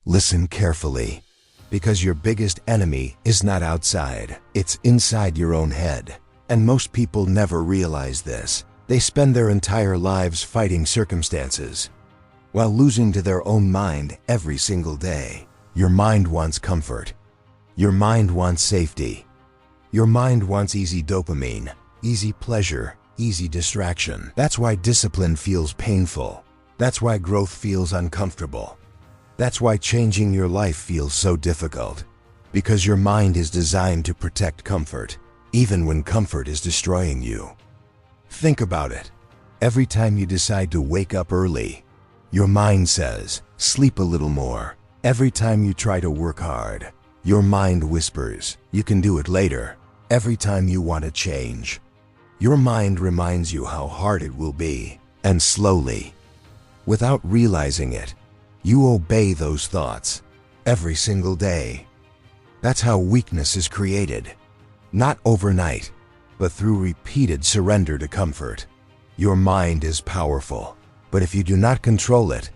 Listen carefully, because your biggest enemy is not outside, it's inside your own head. And most people never realize this. They spend their entire lives fighting circumstances, while losing to their own mind every single day. Your mind wants comfort. Your mind wants safety. Your mind wants easy dopamine, easy pleasure, easy distraction. That's why discipline feels painful. That's why growth feels uncomfortable. That's why changing your life feels so difficult. Because your mind is designed to protect comfort, even when comfort is destroying you. Think about it. Every time you decide to wake up early, your mind says, sleep a little more. Every time you try to work hard, your mind whispers, you can do it later. Every time you want to change, your mind reminds you how hard it will be. And slowly, without realizing it, you obey those thoughts every single day. That's how weakness is created. Not overnight, but through repeated surrender to comfort. Your mind is powerful, but if you do not control it,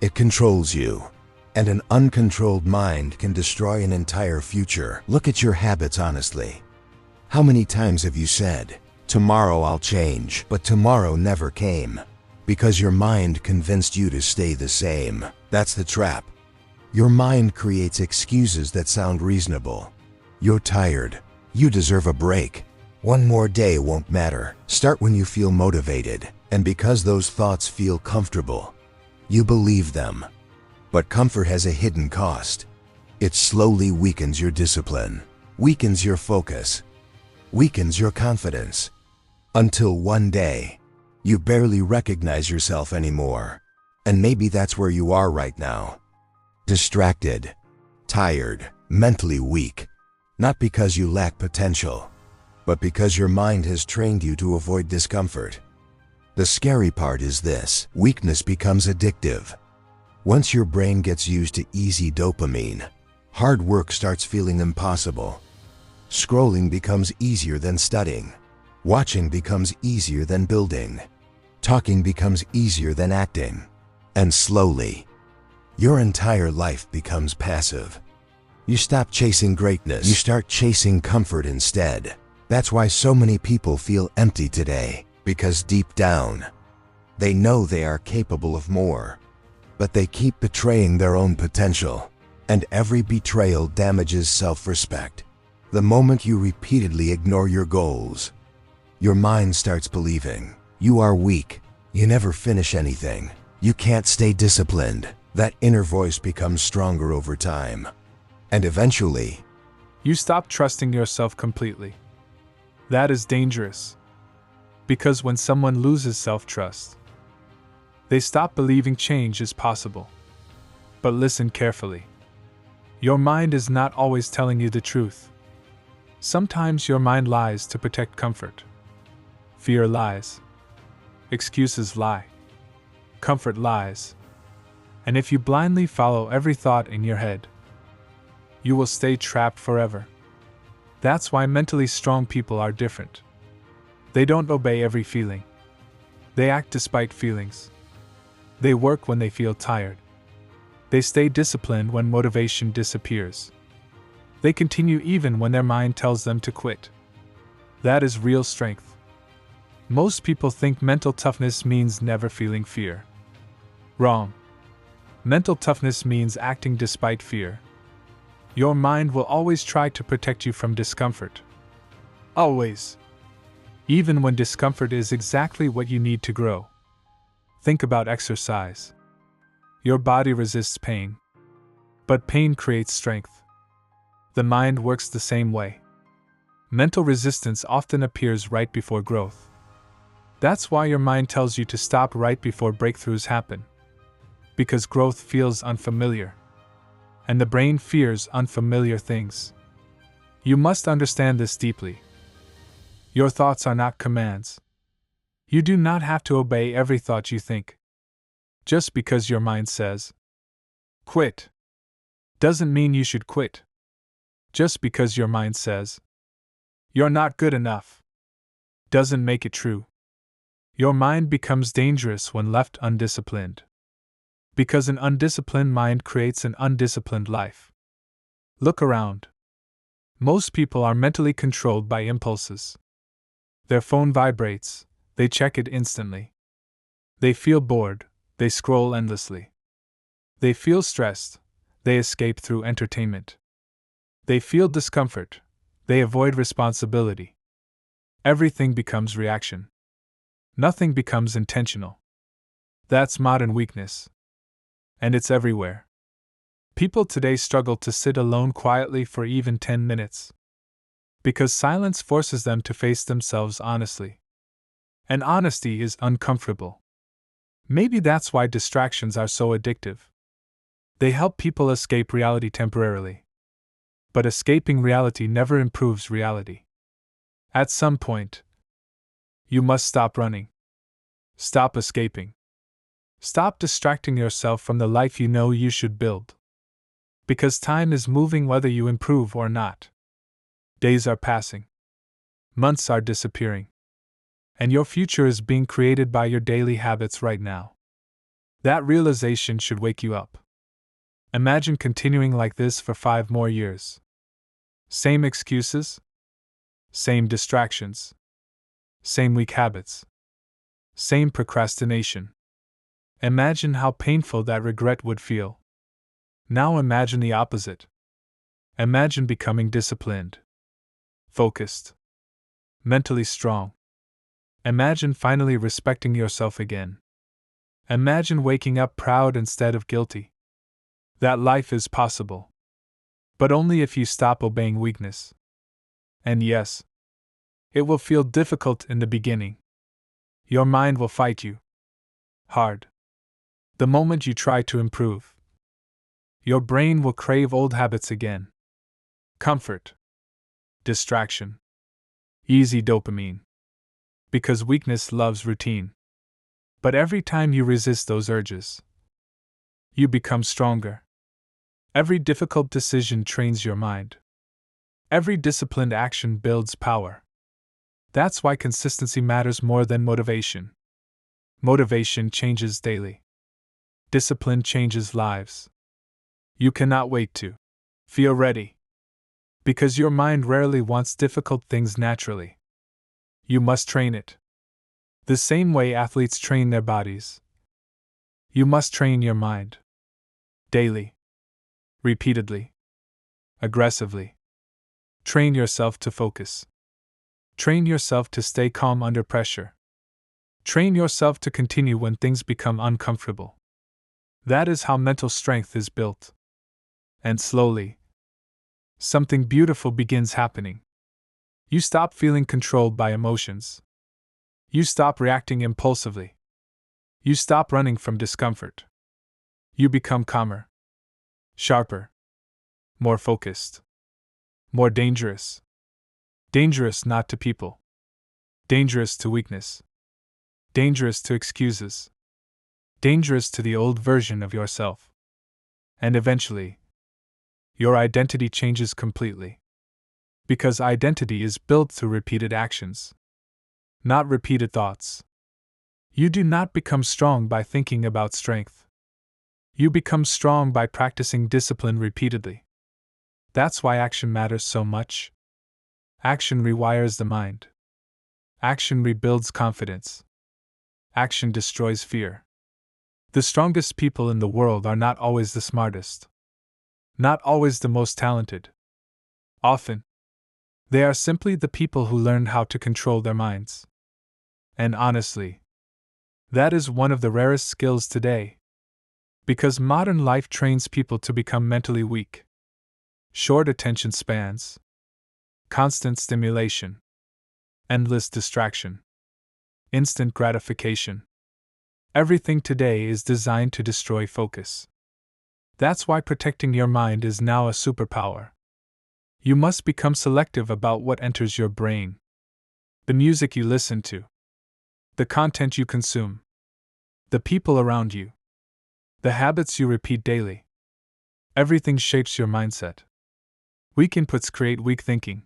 it controls you. And an uncontrolled mind can destroy an entire future. Look at your habits honestly. How many times have you said, tomorrow I'll change, but tomorrow never came? Because your mind convinced you to stay the same. That's the trap. Your mind creates excuses that sound reasonable. You're tired. You deserve a break. One more day won't matter. Start when you feel motivated, and because those thoughts feel comfortable, you believe them. But comfort has a hidden cost. It slowly weakens your discipline, weakens your focus, weakens your confidence, until one day, you barely recognize yourself anymore. And maybe that's where you are right now. Distracted, tired, mentally weak. Not because you lack potential, but because your mind has trained you to avoid discomfort. The scary part is this: weakness becomes addictive. Once your brain gets used to easy dopamine, hard work starts feeling impossible. Scrolling becomes easier than studying. Watching becomes easier than building. Talking becomes easier than acting. And slowly, your entire life becomes passive. You stop chasing greatness. You start chasing comfort instead. That's why so many people feel empty today, because deep down, they know they are capable of more. But they keep betraying their own potential, and every betrayal damages self-respect. The moment you repeatedly ignore your goals, your mind starts believing you are weak, you never finish anything, you can't stay disciplined. That inner voice becomes stronger over time. And eventually, you stop trusting yourself completely. That is dangerous. Because when someone loses self-trust, they stop believing change is possible. But listen carefully. Your mind is not always telling you the truth. Sometimes your mind lies to protect comfort. Fear lies. Excuses lie. Comfort lies. And if you blindly follow every thought in your head, you will stay trapped forever. That's why mentally strong people are different. They don't obey every feeling. They act despite feelings. They work when they feel tired. They stay disciplined when motivation disappears. They continue even when their mind tells them to quit. That is real strength. Most people think mental toughness means never feeling fear. Wrong. Mental toughness means acting despite fear. Your mind will always try to protect you from discomfort. Always. Even when discomfort is exactly what you need to grow. Think about exercise. Your body resists pain. But pain creates strength. The mind works the same way. Mental resistance often appears right before growth. That's why your mind tells you to stop right before breakthroughs happen. Because growth feels unfamiliar. And the brain fears unfamiliar things. You must understand this deeply. Your thoughts are not commands. You do not have to obey every thought you think. Just because your mind says, quit, doesn't mean you should quit. Just because your mind says, you're not good enough, doesn't make it true. Your mind becomes dangerous when left undisciplined. Because an undisciplined mind creates an undisciplined life. Look around. Most people are mentally controlled by impulses. Their phone vibrates, they check it instantly. They feel bored, they scroll endlessly. They feel stressed, they escape through entertainment. They feel discomfort, they avoid responsibility. Everything becomes reaction. Nothing becomes intentional. That's modern weakness. And it's everywhere. People today struggle to sit alone quietly for even 10 minutes. Because silence forces them to face themselves honestly. And honesty is uncomfortable. Maybe that's why distractions are so addictive. They help people escape reality temporarily. But escaping reality never improves reality. At some point, you must stop running. Stop escaping. Stop distracting yourself from the life you know you should build. Because time is moving whether you improve or not. Days are passing. Months are disappearing. And your future is being created by your daily habits right now. That realization should wake you up. Imagine continuing like this for 5 more years. Same excuses, same distractions, same weak habits, same procrastination. Imagine how painful that regret would feel. Now imagine the opposite. Imagine becoming disciplined, focused, mentally strong. Imagine finally respecting yourself again. Imagine waking up proud instead of guilty. That life is possible. But only if you stop obeying weakness. And yes, it will feel difficult in the beginning. Your mind will fight you. Hard. The moment you try to improve, your brain will crave old habits again. Comfort. Distraction. Easy dopamine. Because weakness loves routine. But every time you resist those urges, you become stronger. Every difficult decision trains your mind. Every disciplined action builds power. That's why consistency matters more than motivation. Motivation changes daily. Discipline changes lives. You cannot wait to feel ready. Because your mind rarely wants difficult things naturally. You must train it. The same way athletes train their bodies. You must train your mind. Daily. Repeatedly. Aggressively. Train yourself to focus. Train yourself to stay calm under pressure. Train yourself to continue when things become uncomfortable. That is how mental strength is built. And slowly, something beautiful begins happening. You stop feeling controlled by emotions. You stop reacting impulsively. You stop running from discomfort. You become calmer, sharper, more focused, more dangerous. Dangerous not to people. Dangerous to weakness. Dangerous to excuses. Dangerous to the old version of yourself. And eventually, your identity changes completely. Because identity is built through repeated actions, not repeated thoughts. You do not become strong by thinking about strength. You become strong by practicing discipline repeatedly. That's why action matters so much. Action rewires the mind. Action rebuilds confidence. Action destroys fear. The strongest people in the world are not always the smartest. Not always the most talented. Often, they are simply the people who learned how to control their minds. And honestly, that is one of the rarest skills today. Because modern life trains people to become mentally weak. Short attention spans. Constant stimulation. Endless distraction. Instant gratification. Everything today is designed to destroy focus. That's why protecting your mind is now a superpower. You must become selective about what enters your brain. The music you listen to. The content you consume. The people around you. The habits you repeat daily. Everything shapes your mindset. Weak inputs create weak thinking.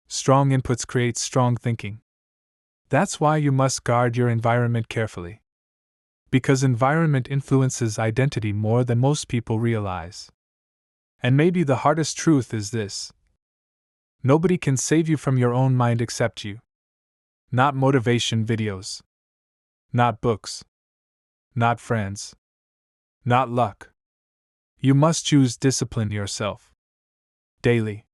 Strong inputs create strong thinking. That's why you must guard your environment carefully. Because environment influences identity more than most people realize. And maybe the hardest truth is this: nobody can save you from your own mind except you. Not motivation videos. Not books. Not friends. Not luck. You must choose discipline yourself. Daily.